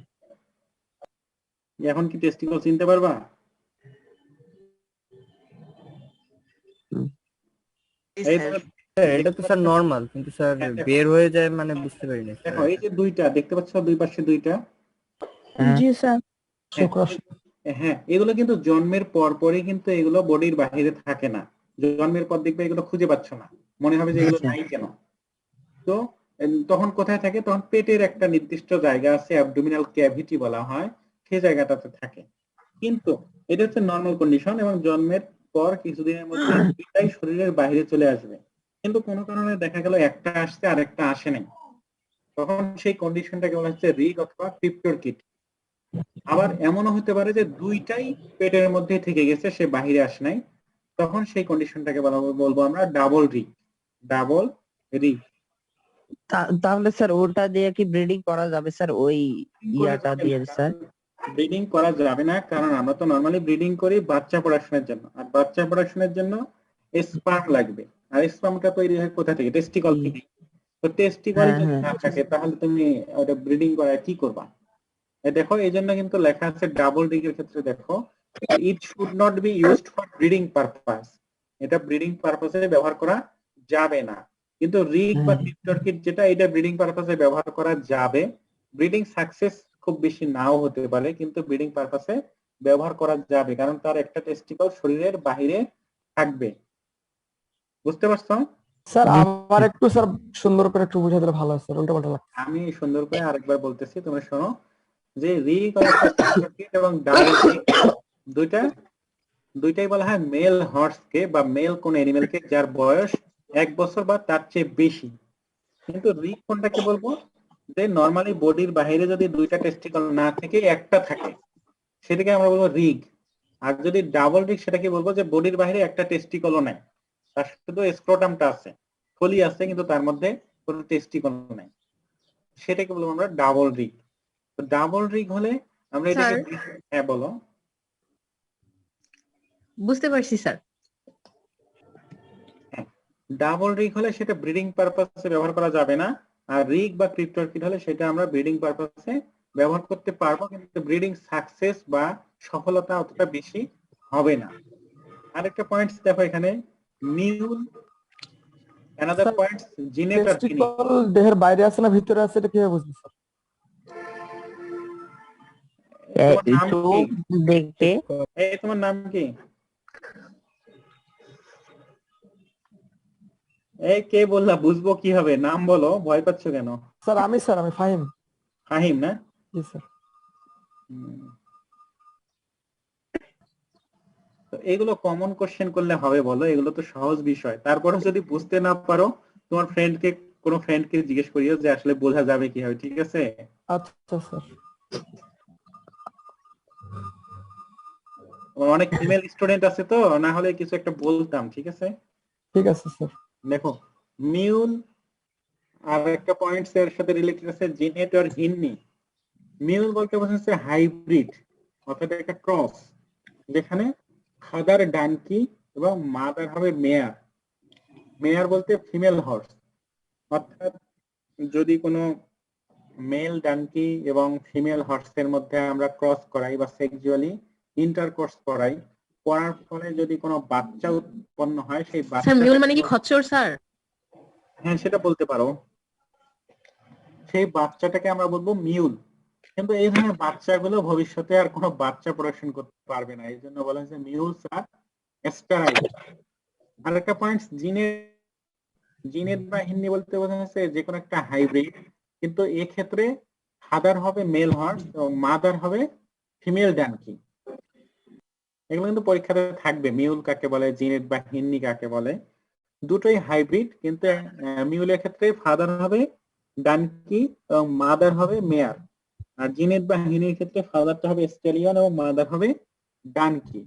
এখন কি টেস্টিকল চিনতে পারবা? এই এটা তো স্যার নরমাল, কিন্তু স্যার বের হয়ে যায় মানে বুঝতে পারিনি। দেখো এই যে দুইটা দেখতে পাচ্ছ, দুই পাশে দুইটা। জি স্যার। হ্যাঁ, এগুলো কিন্তু জন্মের পর পরই কিন্তু এগুলো বডির বাইরে থাকে না। জন্মের পর দেখবে এগুলো খুঁজে পাচ্ছ না, মনে হবে যে এগুলো নাই কেন। তো তখন কোথায় থাকে? তখন পেটের একটা নির্দিষ্ট জায়গা আছে, অ্যাবডোমিনাল ক্যাভিটি বলা হয়, সেই জায়গাটাতে থাকে। কিন্তু এটা হচ্ছে নরমাল কন্ডিশন এবং জন্মের পর কিছুদিনের মধ্যে দুইটাই শরীরের বাইরে চলে আসবে। কিন্তু কোনো কারণে দেখা গেল একটা আসছে আর একটা আসে নাই, তখন সেই কন্ডিশনটাকে বলা হচ্ছে রিগ অথবা ক্রিপ্টরকিট। আবার এমনও হতে পারে যে দুইটাই পেটের মধ্যে থেকে গেছে, সে বাহিরে আসে নাই, তখন সেই কন্ডিশনটাকে বলবো আমরা ডাবল রিগ। Double rig. তাহলে স্যার ওটা দিয়ে কি ব্রিডিং করা যাবে স্যার? ওই ইয়াটা দিয়ে স্যার? ব্রিডিং করা যাবে না, কারণ আমরা তো নরমালি ব্রিডিং করি বাচ্চা প্রোডাকশনের জন্য, আর বাচ্চা প্রোডাকশনের জন্য স্পার্ম লাগবে। আর স্পার্মটা তৈরি হয় কোথা থেকে? টেস্টিকল থেকে। তো টেস্টিকল যদি না থাকে তাহলে তুমি ওটা ব্রিডিং করা কি করবা? দেখো এই জন্য কিন্তু লেখা আছে ডাবল রিগের ক্ষেত্রে, দেখো it should not be used for breeding purpose. এটা ব্রিডিং পারপাসে ব্যবহার করা যাবে না। কিন্তু রিগ বা ক্রিপ্টরকিট যেটা, এটা ব্রিডিং পারপাসে ব্যবহার করা যাবে। ব্রিডিং সাকসেস খুব বেশি নাও হতে পারে, কিন্তু ব্রিডিং পারপাসে ব্যবহার করা যাবে, কারণ তার একটা টেস্টিকল শরীরের বাইরে থাকবে। বুঝতে পারছো? স্যার আমার একটু স্যার সুন্দর করে একটু বুঝাই দিলে ভালো হয় স্যার, উল্টা পাল্টা লাগছে। আমি সুন্দর করে আরেকবার বলতেছি, তোমরা শোনো যে রিগ এবং ডাবল রিগ দুইটাই বলা হয় মেল হর্সকে বা মেল কোন অ্যানিমেলকে যার বয়স 1 বছর বা তার চেয়ে বেশি। কিন্তু রিগ কোনটাকে বলবো, যে নরমালি বডির বাইরে যদি দুইটা টেস্টিকল না থেকে একটা থাকে সেটাকে আমরা বলবো রিগ। আর যদি ডাবল রিগ সেটাকে বলবো যে বডির বাইরে একটা টেস্টিকলও নাই, তার শুধু স্ক্রোটামটা আছে, থলি আছে কিন্তু তার মধ্যে কোনো টেস্টিকল নাই, সেটাকে বলবো আমরা ডাবল রিগ। তো ডাবল রিগ হলে আমরা এটাকে হ্যাঁ বলো। বুঝতে পারছি স্যার। ডাবল রিগ হলে সেটা ব্রিডিং পারপাসে ব্যবহার করা যাবে না, আর রিগ বা ক্রিপ্টরকিট হলে সেটা আমরা ব্রিডিং পারপাসে ব্যবহার করতে পারবো, কিন্তু ব্রিডিং সাকসেস বা সফলতা অতটা বেশি হবে না। আরেকটা পয়েন্ট দেখো এখানে, মিউল অ্যানাদার পয়েন্ট জিনেট আর ফিনিশ। টেস্টিকল দেহের বাইরে আছে না ভিতরে আছে, এটা কিভাবে বুঝবো স্যার? তোমার নাম কি? দেখতে এই তোমার নাম কি? এই কে বললা, বুঝবো কিভাবে? নাম বলো, ভয় পাচ্ছ কেন? স্যার আমি ফাহিম। ফাহিম না? জি স্যার। তো এগুলো কমন কোশ্চেন করলে হবে বলো? এগুলো তো সহজ বিষয়। তারপরে যদি বুঝতে না পারো তোমার কোনো ফ্রেন্ডকে জিজ্ঞেস করিও যে আসলে বোঝা যাবে কিভাবে, ঠিক আছে? আচ্ছা স্যার। আমার অনেক ফিমেল স্টুডেন্ট আছে তো, না হলে কিছু একটা বলতাম, ঠিক আছে? ঠিক আছে স্যার। দেখো মিউল আর একটা পয়েন্টস এর সাথে রিলেটেড আছে জিনেট আর হিন্নি। মিউল বলতে বোঝাচ্ছে হাইব্রিড, অর্থাৎ একটা ক্রস, যেখানে ফাদার ডানকি এবং মাদার হবে মেয়ার। মেয়ার বলতে ফিমেল হর্স, অর্থাৎ যদি কোনো মেল ডানকি এবং ফিমেল হর্সের মধ্যে আমরা ক্রস করাই বা সেক্সুয়ালি ইন্টারকোর্স করাই, করার ফলে যদি কোনো বাচ্চা উৎপন্ন হয়, সেই স্যার মিউল মানে কি বাচ্চা, খচ্চর স্যার? হ্যাঁ সেটা বলতে পারো, সেই বাচ্চাটাকে আমরা বলবো মিউল। কিন্তু এই ধরনের বাচ্চাগুলো ভবিষ্যতে আর কোনো বাচ্চা প্রোডাকশন করতে পারবে না, এই জন্য বলা হয়েছে মিউলস আর স্টেরাইল। আর একটা পয়েন্ট, জিনেট বা হিন্নি বলতে বোঝা যাচ্ছে যে কোনো একটা হাইব্রিড, কিন্তু এক্ষেত্রে ফাদার হবে মেল হর্স এবং মাদার হবে ফিমেল ডানকি। এগুলো কিন্তু পরীক্ষাতে থাকবে, মিউল কাকে বলে, জিনেট বা হিন্নি কাকে বলে। দুটোই হাইব্রিড, কিন্তু মিউলের ক্ষেত্রে ফাদার হবে ডানকি এবং মাদার হবে মেয়ার, আর জিনেট বা হিনির ক্ষেত্রে ফাদারটা হবে স্টেলিয়ন এবং মাদার হবে ডানকি,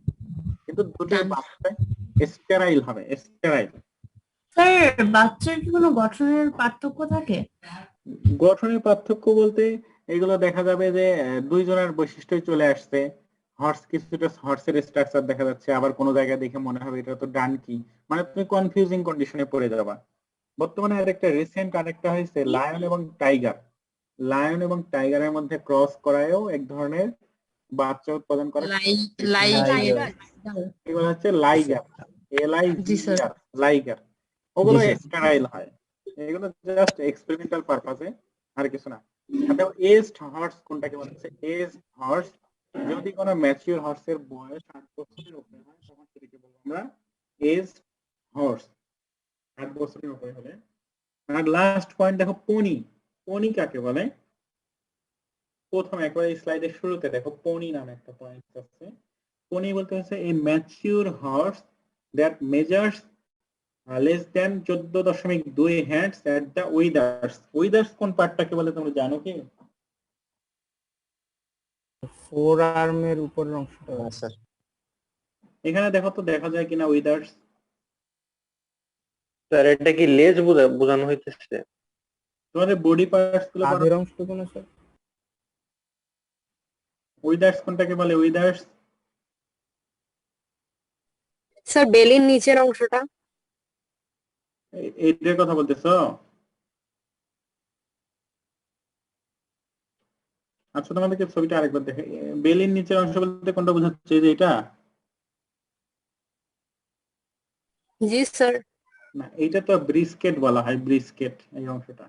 কিন্তু দুটোই বাচ্চা স্টেরাইল হবে, স্টেরাইল। স্যার বাচ্চার কি কোনো গঠনের পার্থক্য থাকে? গঠনের পার্থক্য বলতে এগুলো দেখা যাবে যে দুইজনের বৈশিষ্ট্যই চলে আসছে। কিছুটা হর্সের স্ট্রাকচার দেখা যাচ্ছে, আবার কোনো জায়গায় দেখে মনে হবে এটা তো ডানকি, মানে তুমি কনফিউজিং কন্ডিশনে পড়ে যাবা। বর্তমানে আরেকটা রিসেন্ট আরেকটা হয়েছে লায়ন এবং টাইগার। লায়ন এবং টাইগারের মধ্যে ক্রস করায়ও এক ধরনের বাচ্চা উৎপাদন করে, এগুলো হচ্ছে লাইগার, লাইগার। ওগুলো স্টেরাইল হয়, এগুলো জাস্ট এক্সপেরিমেন্টাল পারপাসে, আর কিছু না। আচ্ছা এজড হর্স কোনটাকে বলা হচ্ছে? এজড হর্স যদি কোনো ম্যাচিউর হর্সের বয়স 8 বছরের উপরে হয় তখন সেটাকে বলবো আমরা এজড হর্স, 8 বছরের উপরে হলে। আর লাস্ট পয়েন্ট দেখো পনি। পনি কাকে বলে? প্রথম একবার এই স্লাইডের শুরুতে দেখো পনি নামে একটা পয়েন্ট আছে। পনি বলতে হচ্ছে a mature horse that measures less than 14.2 hands at the withers. Withers কোন পার্টটাকে বলে তোমরা জানো কি? ফোর আর্মের উপরের অংশটা। স্যার এখানে দেখো তো দেখা যায় কিনা উইদার্স? স্যার এটা কি লেজ বোঝানো হইতেছে? তোমাদের বডি পার্টস গুলো কাঁধের অংশটা কোন স্যার? উইদার্স কোনটাকে বলে? উইদার্স স্যার বেলির নিচের অংশটা। এইটার কথা বলতেছো? আচ্ছা তোমাদেরকে ছবিটা আরেকবার দেখে, বেলির নিচের অংশ বলতে কোনটা বোঝাচ্ছে? যে এটা জি স্যার। না, এটা তো ব্রিস্কেট বলা হয়, ব্রিস্কেট এই অংশটা।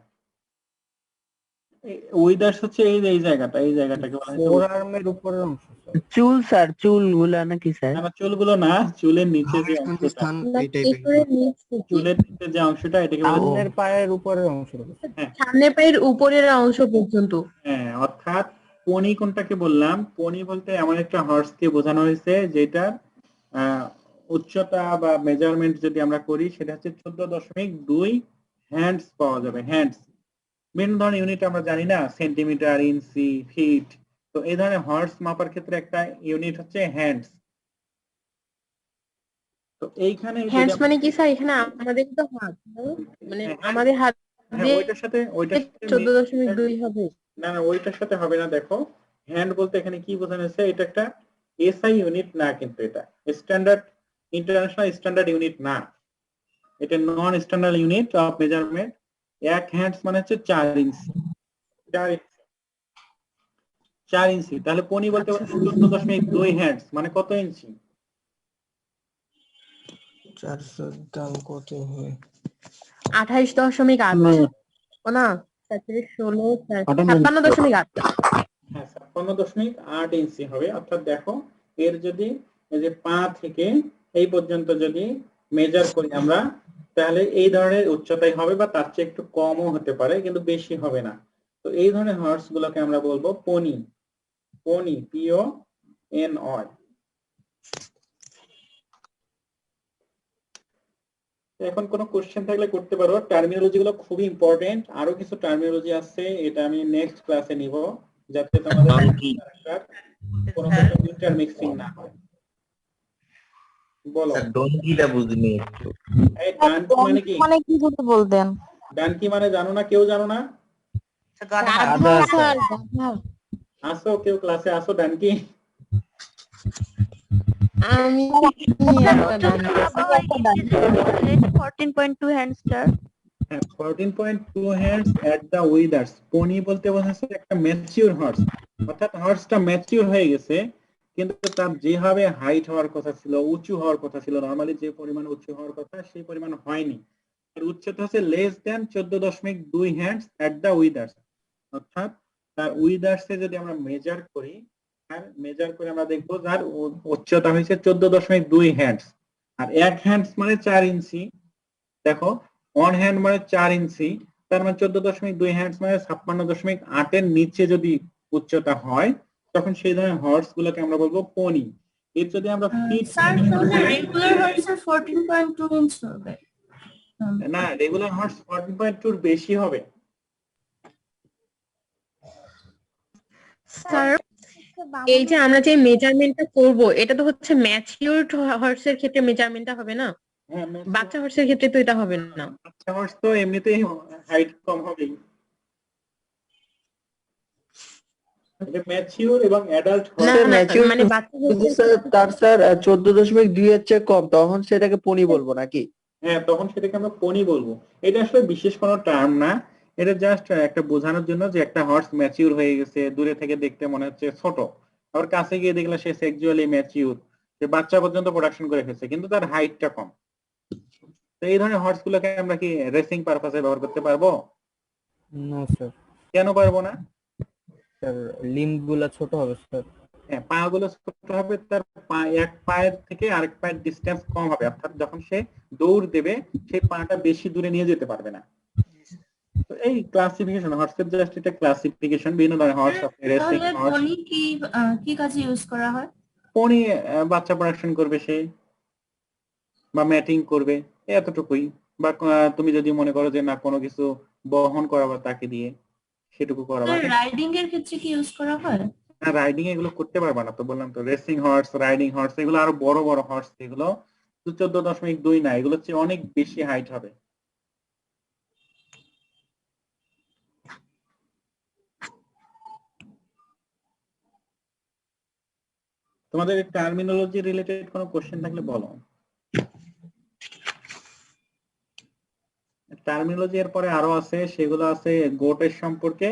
উইদার্স হচ্ছে এই জায়গাটাকে বলা হয় ফোর আর্মের উপরের অংশ স্যার। চুল স্যার, চুল গুলা নাকি স্যার? না, চুলগুলো না, চুলের নিচে যে ঘাড়ের অংশটা, স্থান না, এই টাইপের। পেছনের নিচ থেকে। চুলের নিচে যে অংশটা এটাকে বলা হয় সামনের পায়ের উপরের অংশ। সামনে পায়ের উপরের অংশ পর্যন্ত। হ্যাঁ, অর্থাৎ পনি কোনটাকে বললাম? পনি বলতে এমন একটা হর্সকে বোঝানো হয়েছে যেটার উচ্চতা বা মেজারমেন্ট যদি আমরা করি সেটা হচ্ছে 14.2 হ্যান্ডস পাওয়া যাবে। হ্যান্ডস বিভিন্ন ধরনের ইউনিট আমরা জানি না, সেন্টিমিটার, ইঞ্চি, ফিট। তো এই ধরনের হর্স মাপার ক্ষেত্রে একটা ইউনিট হচ্ছে হ্যান্ডস। তো এইখানে যদি হ্যান্ডস আমরা- মানে কি স্যার? এখানে আমাদের তো হাত, না? মানে হ্যাঁ, আমাদের হাত হ্যাঁ, দিয়ে ওইটার সাথে 14.2 হবে। না ওইটার সাথে হবে না। দেখো, হ্যান্ড বলতে এখানে কি বোঝানো হয়েছে? এটা একটা এসআই ইউনিট না, কিন্তু এটা স্ট্যান্ডার্ড, ইন্টারন্যাশনাল স্ট্যান্ডার্ড ইউনিট না, এটা নন স্ট্যান্ডার্ড ইউনিট অফ মেজারমেন্ট। এক হ্যান্ডস মানে হচ্ছে 4 ইঞ্চি। 4 ইঞ্চি। তাহলে পনি বলতে 14.2 হ্যান্ডস মানে কত ইঞ্চি? 400 দাম কত হয়? 28.8 ও না 16 56.8। হ্যাঁ, 56.8 ইঞ্চি হবে। অর্থাৎ দেখো, এর যদি এই যে পা থেকে এই পর্যন্ত যদি মেজার করি আমরা, তাহলে এই ধরনের উচ্চতাই হবে, বা তার চেয়ে একটু কমও হতে পারে, কিন্তু বেশি হবে না। তো এই ধরনের হর্স গুলোকে আমরা বলবো পনি। পনি, PONY। এখন কোনো কোশ্চেন থাকলে করতে পারো। টার্মিনোলজি গুলো খুবই ইম্পর্টেন্ট। আরো কিছু টার্মিনোলজি আছে, এটা আমি নেক্সট ক্লাসে নিব, যাতে তোমাদের কোনো ইন্টারমিক্সিং না হয়। বলো। ডঙ্কিটা বুঝিনি একটু। এই ডানকি মানে কি? মানে কি করতে বলতেন? ডানকি মানে জানো না? কেউ জানো না? গাধা স্যার, গাধা। আসো, কেউ ক্লাসে আসো। ডানকি আমি একটা ডান। 14.2 হ্যান্ড স্যার। 14.2 হ্যান্ডস এট দা উইদার্স। পনি বলতে বোঝাচ্ছে একটা ম্যাচিউর হর্স, অর্থাৎ হর্সটা ম্যাচিউর হয়ে গেছে, কিন্তু তার যেভাবে হাইট হওয়ার কথা ছিল, উঁচু হওয়ার কথা ছিল, নরমালি যে পরিমাণ উঁচু হওয়ার কথা সেই পরিমাণ হয়নি। এর উচ্চতা হচ্ছে লেস দ্যান 14.2 হ্যান্ডস এট দা উইদার্স। অর্থাৎ তার উইদার্সে যদি আমরা মেজার করি, আর মেজার করে আমরা দেখবো যার উচ্চতা হয়েছে 14.2 হ্যান্ডস। আর এক হ্যান্ডস মানে 4 ইঞ্চি। দেখো, অন হ্যান্ড মানে 4 ইঞ্চি, তার মানে 14.2 হ্যান্ডস মানে 56.8 এর নিচে যদি উচ্চতা হয়, তখন সেই ধরনের হর্স গুলোকে আমরা বলবো পনি। এর যদি আমরা ফিট, রেগুলার হর্সের 14.2 ইঞ্চ হবে। না, রেগুলার হর্স 14.2 এর বেশি হবে। স্যার, এই যে আমরা যে মেজারমেন্টটা করব, এটা তো হচ্ছে ম্যাচিউরড হর্সের ক্ষেত্রে মেজারমেন্টটা হবে না? হ্যাঁ, বাচ্চা হর্সের ক্ষেত্রে তো এটা হবে না। বাচ্চা হর্স তো এমনিতেই হাইট কম হবেই। ম্যাচিউর এবং অ্যাডাল্ট না স্যার, না, mature মানে বাচ্চা যদি হর্সের স্যার তার স্যার 14.2 এর চেয়ে কম, তখন সেটাকে পনি বলবো নাকি? হ্যাঁ, তখন সেটাকে আমরা পনি বলবো। এটা আসলে বিশেষ কোনো টার্ম না, এটা জাস্ট একটা বোঝানোর জন্য যে একটা হর্স ম্যাচিউর হয়ে গেছে। দূরে থেকে দেখতে মনে হচ্ছে ছোট, আবার কাছে গিয়ে দেখলে সে সেক্সুয়ালি ম্যাচিউর, সে বাচ্চা পর্যন্ত প্রোডাকশন করে ফেলছে, কিন্তু তার হাইটটা কম। তো এই ধরনের হর্স গুলোকে আমরা কি রেসিং পারপাসে ব্যবহার করতে পারবো? No sir. কেন পারবো না? স্যার লিম্ব গুলা ছোট হবে স্যার। হ্যাঁ, পা গুলো ছোট হবে, তার এক পায়ের থেকে আরেক পায়ের ডিস্টেন্স কম হবে, অর্থাৎ যখন সে দৌড় দেবে সেই পাটা বেশি দূরে নিয়ে যেতে পারবে না। তো এই ক্লাসিফিকেশন হর্সের জাস্ট এটা ক্লাসিফিকেশন, বিভিন্ন ধরনের হর্স আছে, রেসিং তাহলে হর্স। পনি কি কাজে ইউজ করা হয়? পনি বাচ্চা প্রোডাকশন করবে সে, বা ম্যাটিং করবে, এতটুকুই। বা তুমি যদি মনে করো যে না, কোনো কিছু বহন করাবা তাকে দিয়ে, সেটুকু করাবা। রাইডিং এর ক্ষেত্রে কি ইউজ করা হয়? না, রাইডিং এগুলো করতে পারবা না, তো বললাম তো, রেসিং হর্স, রাইডিং হর্স এগুলো আরো বড় বড় হর্স, এগুলো 14.2 না, এগুলো হচ্ছে অনেক বেশি হাইট হবে। তোমাদের টার্মিনোলজি রিলেটেড কোনো কোশ্চেন থাকলে বলো। টার্মিনোলজি এর পরে আরো আছে, সেগুলো আছে গোটের সম্পর্কে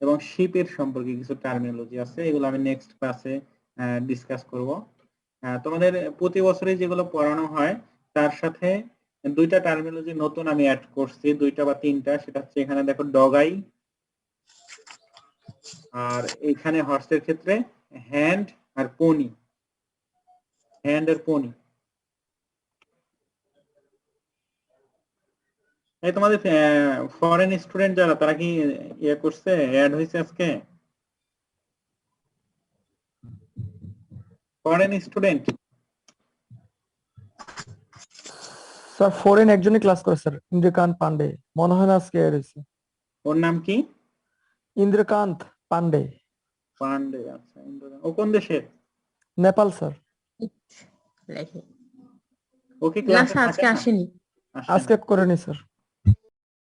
এবং শিপের সম্পর্কে কিছু টার্মিনোলজি আছে, এগুলো আমি নেক্সট ক্লাসে ডিসকাস করব। তোমাদের প্রতি বছরে যেগুলো পড়ানো হয় তার সাথে দুইটা টার্মিনোলজি নতুন আমি অ্যাড করছি, দুইটা বা তিনটা। সেটা হচ্ছে এখানে দেখো, ডগাই আর এখানে হর্সের ক্ষেত্রে হ্যান্ড আর পনি, হ্যান্ড আর পনি। এই তোমাদের ফরেন স্টুডেন্ট যারা, তারা কি ইয়ে করছে, অ্যাড হয়েছে আজকে? ফরেন স্টুডেন্ট স্যার ফরেন একজনই ক্লাস করে স্যার, ইন্দ্রকান্ত পান্ডে, মনে হয় না আজকে এর হয়েছে। ওর নাম কি? ইন্দ্রকান্ত পান্ডে, পান্ডে। আচ্ছা, ও কোন দেশের? নেপাল স্যার। ওকে ক্লাসে ক্লাসে আজকে আসেনি। আজকে করেনি স্যার।